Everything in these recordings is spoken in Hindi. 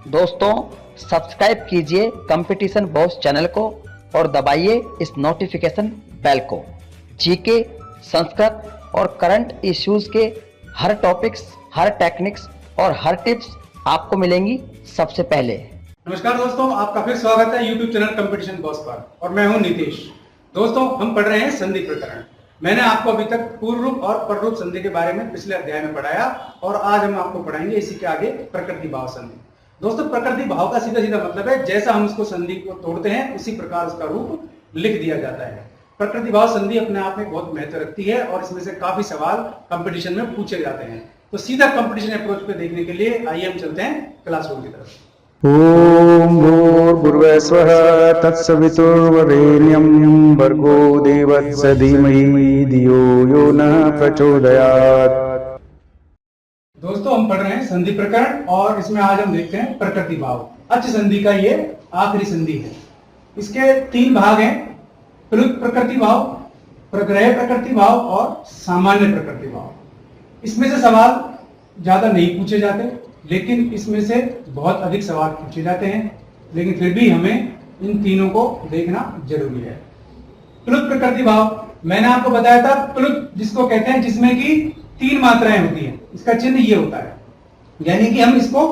दोस्तों सब्सक्राइब कीजिए कंपटीशन बॉस चैनल को और दबाइए इस नोटिफिकेशन बेल को। जीके, संस्कृत और करंट इश्यूज के हर टॉपिक्स, हर टेक्निक्स और हर टिप्स आपको मिलेंगी सबसे पहले। नमस्कार दोस्तों, आपका फिर स्वागत है यूट्यूब चैनल कंपटीशन बॉस पर और मैं हूं नीतीश। दोस्तों हम पढ़ रहे हैं संधि प्रकरण। मैंने आपको अभी तक पूर्व रूप और पररूप संधि के बारे में पिछले अध्याय में पढ़ाया और आज हम आपको पढ़ाएंगे इसी के आगे प्रकृति भाव संधि। दोस्तों प्रकृति भाव का सीधा सीधा मतलब है जैसा हम उसको संधि को तोड़ते हैं उसी प्रकार उसका रूप लिख दिया जाता है। प्रकृति भाव संधि अपने आप में बहुत महत्व रखती है और इसमें से काफी सवाल कंपटीशन में पूछे जाते हैं। तो सीधा कंपटीशन अप्रोच पे देखने के लिए आइए हम चलते हैं क्लासरूम की तरफ। ओम भूर्भुवः स्वः तत्सवितुर्वरेण्यं भर्गो देवस्य धीमहि धियो यो न प्रचोदयात्। दोस्तों हम पढ़ रहे हैं संधि प्रकरण और इसमें आज हम देखते हैं प्रकृति भाव। अच्छ संधि का ये आखिरी संधि है। इसके तीन भाग हैं, प्लुत प्रकृति भाव, प्रग्रह प्रकृति भाव और सामान्य प्रकृति भाव। इसमें से सवाल ज्यादा नहीं पूछे जाते लेकिन इसमें से बहुत अधिक सवाल पूछे जाते हैं, लेकिन फिर भी हमें इन तीनों को देखना जरूरी है। प्लुत प्रकृति भाव मैंने आपको बताया था, प्लुत जिसको कहते हैं जिसमें कि तीन मात्राएं होती हैं। इसका चिन्ह ये होता है, यानी कि हम इसको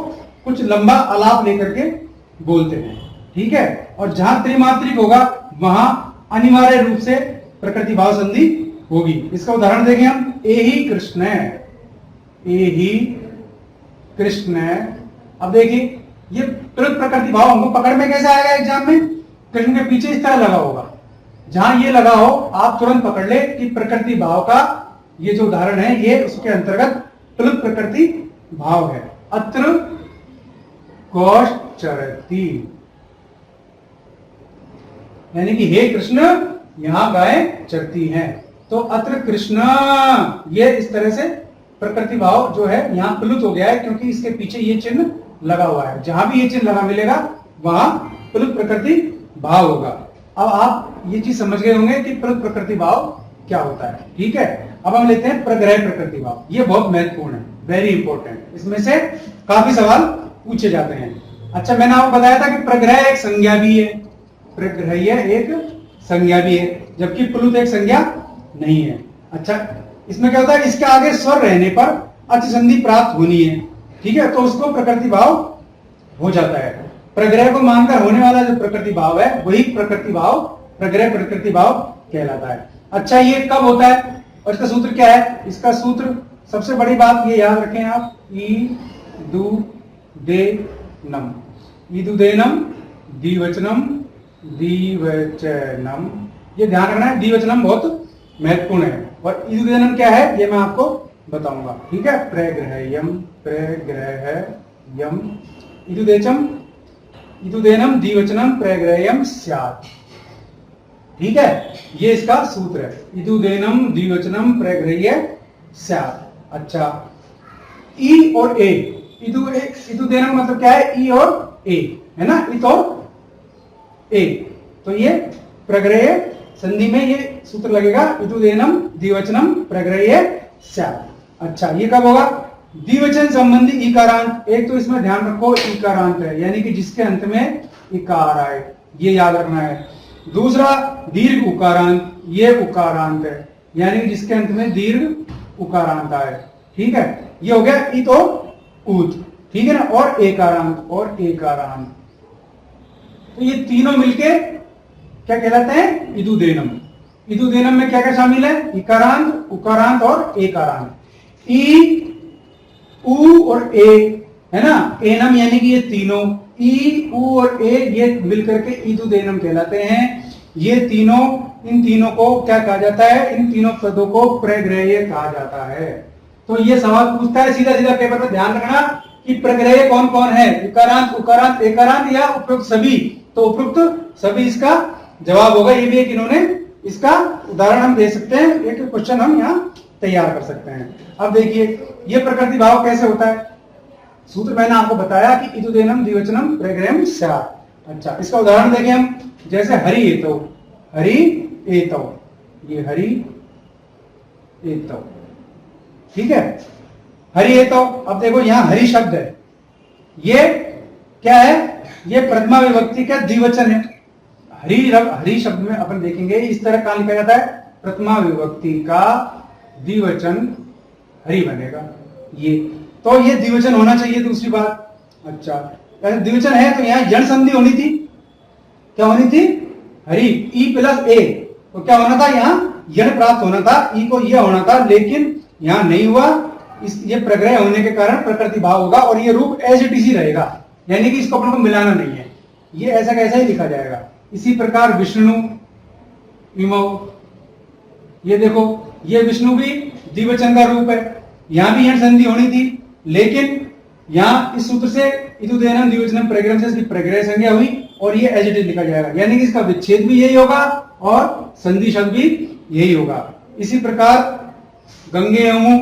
कुछ लंबा आलाप लेकर के बोलते हैं, ठीक है। और जहां त्रिमात्रिक होगा वहां अनिवार्य रूप से प्रकृति भाव संधि होगी। इसका उदाहरण देखें हम, ए ही कृष्ण, ए ही कृष्ण। अब देखिए ये प्लुत प्रकृति भाव हमको पकड़ में कैसे आएगा एग्जाम में, कृष्ण के पीछे इस तरह लगा होगा। जहां ये लगा हो आप तुरंत पकड़ ले कि प्रकृति भाव का ये जो उदाहरण है ये उसके अंतर्गत प्लुत प्रकृति भाव है। अत्र गौश चरती, यानी कि हे कृष्ण यहां गाय चरती हैं। तो अत्र कृष्ण, ये इस तरह से प्रकृति भाव जो है यहां प्लुत हो गया है क्योंकि इसके पीछे ये चिन्ह लगा हुआ है। जहां भी ये चिन्ह लगा मिलेगा वहां प्लुत प्रकृति भाव होगा। अब आप ये चीज समझ गए होंगे कि प्लुत प्रकृति भाव क्या होता है, ठीक है। अब हम लेते हैं प्रग्रह प्रकृति भाव। ये बहुत महत्वपूर्ण है, वेरी इंपॉर्टेंट। इसमें से काफी सवाल पूछे जाते हैं। अच्छा मैंने आपको बताया था कि प्रग्रह एक संज्ञा भी है, प्रग्रह एक संज्ञा भी है, जबकि प्लुत एक संज्ञा नहीं है। अच्छा इसमें क्या होता है, इसके आगे स्वर रहने पर अच्छ संधि प्राप्त होनी है, ठीक है, तो उसको प्रकृति भाव हो जाता है। प्रग्रह को मानकर होने वाला जो प्रकृति भाव है वही प्रकृति भाव, प्रग्रह प्रकृति भाव कहलाता है। अच्छा ये कब होता है और इसका सूत्र क्या है? इसका सूत्र सबसे बड़ी बात ये याद रखें आप, ईदुदेनम, ईदुदेनम द्विवचनम, द्विवचनम, ये ध्यान रखना है। द्विवचनम बहुत महत्वपूर्ण है और ईदुदेनम क्या है ये मैं आपको बताऊंगा, ठीक है। प्रग्रहयम, प्रग्रहयम, ईदुदेचम, ईदुदेनम द्विवचनम प्रग्रहयम स्यात्, ठीक है। ये इसका सूत्र है, ईदुदेनम द्विवचनम प्रग्रह्य स्यात्। अच्छा ई और ए, ईदुदेनम मतलब क्या है, ई और ए है ना, इत और ए, तो ये प्रग्रह्य संधि में ये सूत्र लगेगा, ईदुदेनम द्विवचनम प्रग्रह्य स्यात्। अच्छा ये कब होगा, द्विवचन संबंधी इकारांत। एक तो इसमें ध्यान रखो इकारांत है, यानी कि जिसके अंत में इकार आए, ये याद रखना है। दूसरा दीर्घ उकारांत, ये उकारांत है, यानी कि जिसके अंत में दीर्घ उकारांत आए, ठीक है। ये हो गया इत और ऊत, ठीक है ना। और एकारांत, और एकारांत, तो ये तीनों मिलके क्या कहलाते हैं, ईदुदेनम। ईदुदेनम में क्या क्या शामिल है, इकारांत, उकारांत और एकारांत। ई, उ और ए है ना, एनम, यानी कि ये तीनों ई, उ और ए ये मिलकर के ईदुदेनम कहलाते हैं। ये तीनों, इन तीनों को क्या कहा जाता है, इन तीनों पदों को प्रग्रह्य कहा जाता है। तो ये सवाल पूछता है सीधा सीधा पेपर में, ध्यान रखना कि प्रग्रह्य कौन कौन है, इकारांत, उकारांत, एकारांत या उपयुक्त सभी। तो उपयुक्त सभी इसका जवाब होगा। ये भी एक इन्होंने इसका उदाहरण हम दे सकते हैं, एक क्वेश्चन हम यहाँ तैयार कर सकते हैं। अब देखिए ये प्रकृति भाव कैसे होता है, सूत्र मैंने आपको बताया कि ईदुदेनम द्विवचनम प्रग्रह्यम स्यात्। अच्छा इसका उदाहरण देखें हम, जैसे हरि एतौ, हरि एतौ, ये हरि एतौ, ठीक है। हरि एतौ, अब देखो यहां हरि शब्द है, ये क्या है, ये प्रथमा विभक्ति का द्विवचन है। हरि शब्द में अपन देखेंगे इस तरह कहां लिखा जाता है, प्रथमा विभक्ति का द्विवचन हरि बनेगा ये। तो ये द्विवचन होना चाहिए, दूसरी बात। अच्छा, द्विवचन है तो यहाँ यण संधि होनी थी। क्या होनी थी, हरि ई प्लस ए, तो क्या होना था, यहाँ यण प्राप्त होना था, ई को यह होना था, लेकिन यहाँ नहीं हुआ। ये प्रग्रह होने के कारण प्रकृति भाव होगा और ये रूप एज इट इज ही रहेगा, यानी कि इसको अपन को मिलाना नहीं है, ये ऐसा कैसा ही लिखा जाएगा। इसी प्रकार विष्णु इमौ, ये देखो ये विष्णु भी द्विवचन का रूप है, यहां भी यण संधि होनी थी, लेकिन यहां इस सूत्र से इदुदेनम द्विवचनम प्रग्रहम से इसकी प्रग्रह संज्ञा हुई और ये एज इट इज लिखा जाएगा, यानी कि इसका विच्छेद भी यही होगा और संधि शब्द भी यही होगा। इसी प्रकार गंगे अमु,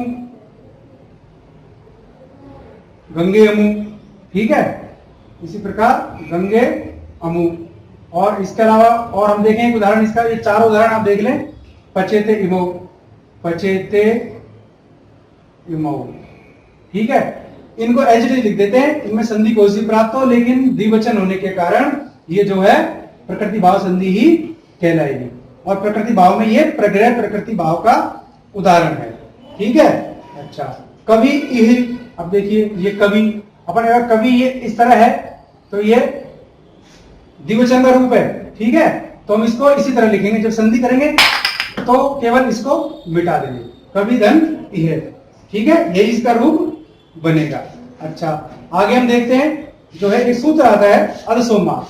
गंगे अमु, ठीक है, इसी प्रकार गंगे अमु। और इसके अलावा और हम देखें एक उदाहरण इसका, ये चारों उदाहरण आप देख लें। पचेते इमो, पचेते इमो, ठीक है, इनको एज इट इज लिख देते हैं, इनमें संधि कोई सी प्राप्त हो, लेकिन द्विवचन होने के कारण ये जो है प्रकृति भाव संधि ही कहलाएगी। और प्रकृति भाव में ये प्रग्रह प्रकृति भाव का उदाहरण है, ठीक है। अच्छा, कवि इह, अब देखिए ये कवि, अपन अगर कवि ये इस तरह है तो ये द्विवचन का रूप है, ठीक है, तो हम इसको इसी तरह लिखेंगे। जब संधि करेंगे तो केवल इसको मिटा देंगे, कवि धन इह, ठीक है, यही इसका रूप बनेगा। अच्छा, आगे हम देखते हैं, जो है एक सूत्र आता है अदसोमात,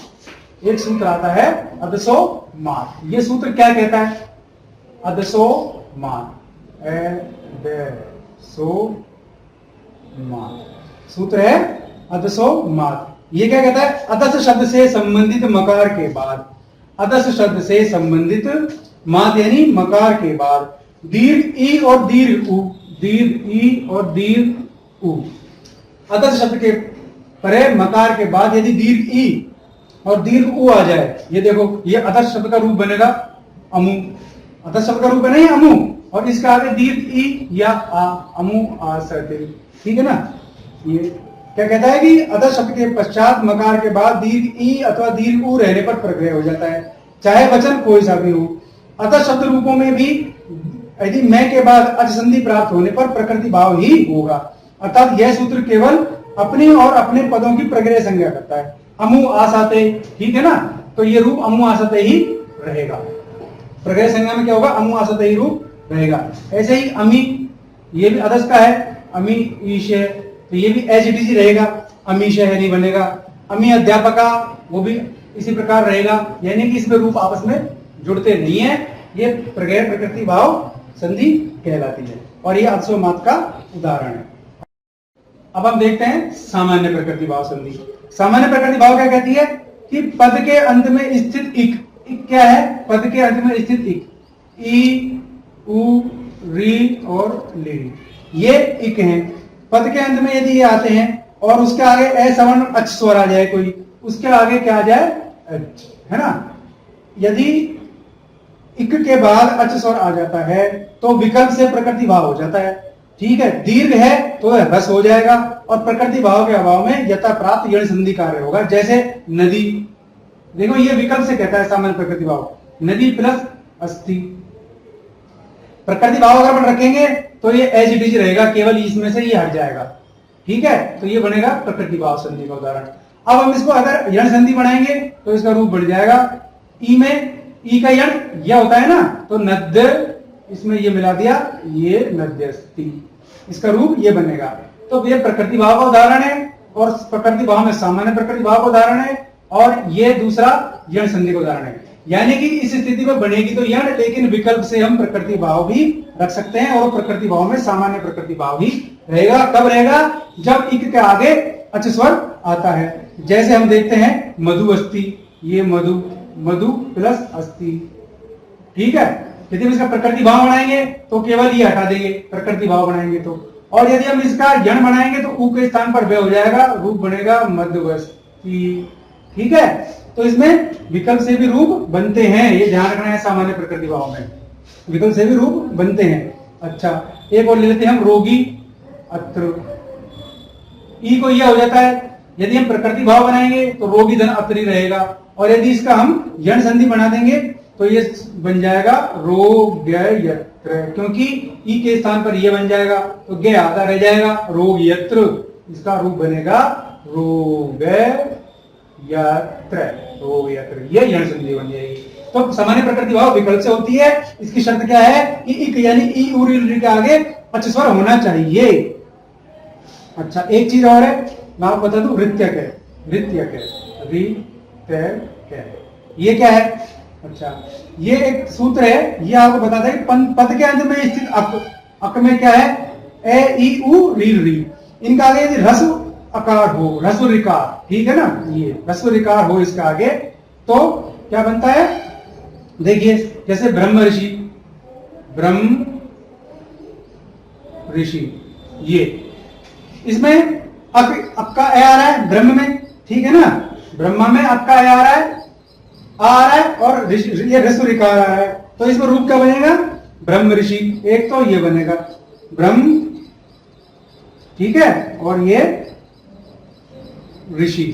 एक सूत्र आता है अदसोमात। ये सूत्र क्या कहता है, अदसोमात, सूत्र है अदसोमात। ये क्या कहता है, अदस शब्द से संबंधित मकार के बाद, अदस शब्द से संबंधित मात यानी मकार के बाद दीर्घ ई और दीर्घ उ, दीर्घ ई और दीर्घ उ, अदस शब्द के परे मकार के बाद यदि दीर्घ ई और दीर्घ उ आ जाए, ये देखो ये अदस शब्द का रूप बनेगा अमु, अदस शब्द का रूप है नहीं अमु, और इसका आगे दीर्घ ई या आ, अमु आ सकते, ठीक है ना। ये क्या कहता है कि अदस शब्द के पश्चात मकार के बाद दीर्घ ई अथवा दीर्घ उ रहने पर प्रग्रह हो जाता है, चाहे वचन कोई सा भी हो। अदस शब्द रूपों में भी यदि मैं के बाद अच संधि प्राप्त होने पर प्रकृति भाव ही होगा, अर्थात यह सूत्र केवल अपने और अपने पदों की प्रग्रह संज्ञा करता है। अमु आसाते, ठीक है ना, तो ये रूप अमु आसाते ही रहेगा, प्रग्रह संज्ञा में क्या होगा, अमु आसाते ही रूप रहेगा। ऐसे ही अमी, ये भी अदस का है, अमी ईशे, तो ये भी एज इट इज ही रहेगा, अमी शहरी बनेगा। अमी अध्यापका, वो भी इसी प्रकार रहेगा, यानी कि इसमें रूप आपस में जुड़ते नहीं है, ये प्रग्रह प्रकृति भाव संधि कहलाती है, और ये अदसोमात का उदाहरण है। अब हम देखते हैं सामान्य प्रकृति भाव संधि। सामान्य प्रकृति भाव क्या कहती है कि पद के अंत में स्थित इक, इक क्या है, पद के अंत में स्थित इक, ई उ री और ली, ये इक हैं। पद के अंत में यदि ये आते हैं और उसके आगे असवर्ण अच स्वर आ जाए कोई, उसके आगे क्या आ जाए, अच, है ना। यदि इक के बाद अच स्वर आ जाता है तो विकल्प से प्रकृति भाव हो जाता है, ठीक है। दीर्घ है तो रस हो जाएगा और प्रकृति भाव के अभाव में यथा प्राप्त यण संधि कार्य होगा, जैसे नदी, देखो ये विकल्प से कहता है सामान्य प्रकृति भाव, नदी प्लस अस्थि। प्रकृति भाव अगर अपन रखेंगे तो ये एज इट इज रहेगा, केवल इसमें से ये हट जाएगा, ठीक है, तो ये बनेगा प्रकृति भाव संधि का उदाहरण। अब हम इसको अगर यण संधि बनाएंगे तो इसका रूप बढ़ जाएगा, ई में ई का यण यह होता है ना, तो नद्य, इसमें ये मिला दिया, ये नद्यस्ति, इसका रूप ये बनेगा। तो ये प्रकृति भाव का उदाहरण है, और प्रकृति भाव में सामान्य प्रकृति भाव का उदाहरण है, और ये दूसरा यण संधि का उदाहरण है। यानी कि इस स्थिति में बनेगी तो यण, लेकिन विकल्प से हम प्रकृति भाव भी रख सकते हैं, और प्रकृति भाव में सामान्य प्रकृति भाव ही रहेगा। कब रहेगा, जब इक के आगे अच स्वर आता है। जैसे हम देखते हैं मधु अस्थि, ये मधु, मधु प्लस अस्थि, ठीक है। यदि हम इसका प्रकृति भाव बनाएंगे तो केवल ये हटा देंगे, प्रकृति भाव बनाएंगे तो, और यदि हम इसका यण बनाएंगे तो ऊ के स्थान पर वे हो जाएगा, रूप बनेगा मध्यवस्थी, ठीक है। तो इसमें विकल्प से भी रूप बनते हैं, ये ध्यान रखना है। सामान्य प्रकृति भाव में विकल्प से भी रूप बनते हैं। अच्छा, एक और ले लेते हैं हम, रोगी अत्र, ई को यह हो जाता है, यदि हम प्रकृति भाव बनाएंगे तो रो भी धन अतरी रहेगा, और यदि इसका हम यण संधि बना देंगे तो ये बन जाएगा रोग यत्र, क्योंकि ई के स्थान पर ये बन जाएगा तो गे आधा रह जाएगा, रोग यत्र, इसका रूप बनेगा रोग यत्र, रोग यत्र, ये यण संधि बन जाएगी। तो सामान्य प्रकृति भाव विकल्प से होती है। इसकी शर्त क्या है कि इक यानी ई उरी के आगे पच स्वर होना चाहिए। अच्छा, एक चीज और है, मैं आपको बता दूं, ऋत्यक है, ऋत्यक है, ऋत्यक है, ये क्या है? अच्छा, ये एक सूत्र है, ये आपको बताता है कि पद के अंत में स्थित अक में क्या है? ए ई उ री री, इनका आगे यदि ह्रस्व आकार हो, ह्रस्व रिकार, ठीक है ना, ये ह्रस्व रिकार हो इसका आगे, तो क्या बनता है? देखिए, जैसे ब्रह्म ऋषि, ब्रह्म ऋषि, ये इसमें अक का ए आ रहा है ब्रह्म में, ठीक है ना, ब्रह्मा में अक का ए आ रहा है और ये ह्रस्व रिकार आ रहा है, तो इसमें रूप क्या बनेगा? ब्रह्म ऋषि, एक तो ये बनेगा ब्रह्म, ठीक है, और ये ऋषि,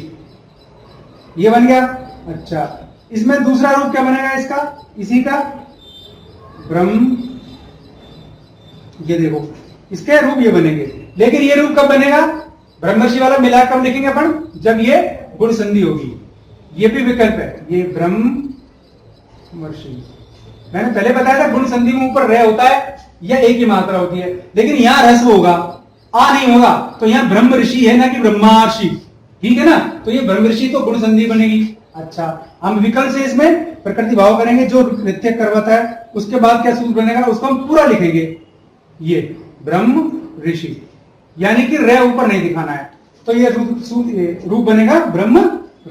ये बन गया। अच्छा, इसमें दूसरा रूप क्या बनेगा इसका, इसी का ब्रह्म, ये देखो इसके रूप ये बनेंगे, लेकिन ये रूप कब बनेगा? ब्रह्मर्षि वाला मिला कब लिखेंगे अपन? जब ये गुण संधि होगी। ये भी विकल्प है, ये ब्रह्मर्षि, मैंने पहले बताया था गुण संधि में ऊपर रह होता है या एक ही मात्रा होती है, लेकिन यहां ह्रस्व होगा, आ नहीं होगा, तो यहां ब्रह्म ऋषि है ना कि ब्रह्मार्षि, ठीक है ना, तो ये ब्रह्म ऋषि तो गुण संधि बनेगी। अच्छा, हम विकल्प से इसमें प्रकृति भाव करेंगे, जो नृत्य करवत है, उसके बाद क्या सूत्र बनेगा उसको हम पूरा लिखेंगे, ये ब्रह्म ऋषि, यानी कि रे ऊपर नहीं दिखाना है, तो ये रूप बनेगा ब्रह्म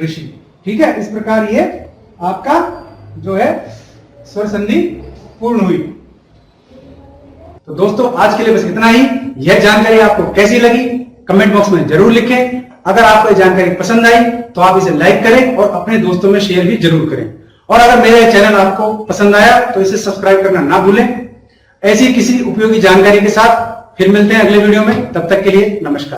ऋषि, ठीक है। इस प्रकार ये आपका जो है स्वर संधि पूर्ण हुई। तो दोस्तों, आज के लिए बस इतना ही। यह जानकारी आपको कैसी लगी कमेंट बॉक्स में जरूर लिखें। अगर आपको यह जानकारी पसंद आई तो आप इसे लाइक करें और अपने दोस्तों में शेयर भी जरूर करें, और अगर मेरा चैनल आपको पसंद आया तो इसे सब्सक्राइब करना ना भूलें। ऐसी किसी उपयोगी जानकारी के साथ फिर मिलते हैं अगले वीडियो में, तब तक के लिए नमस्कार।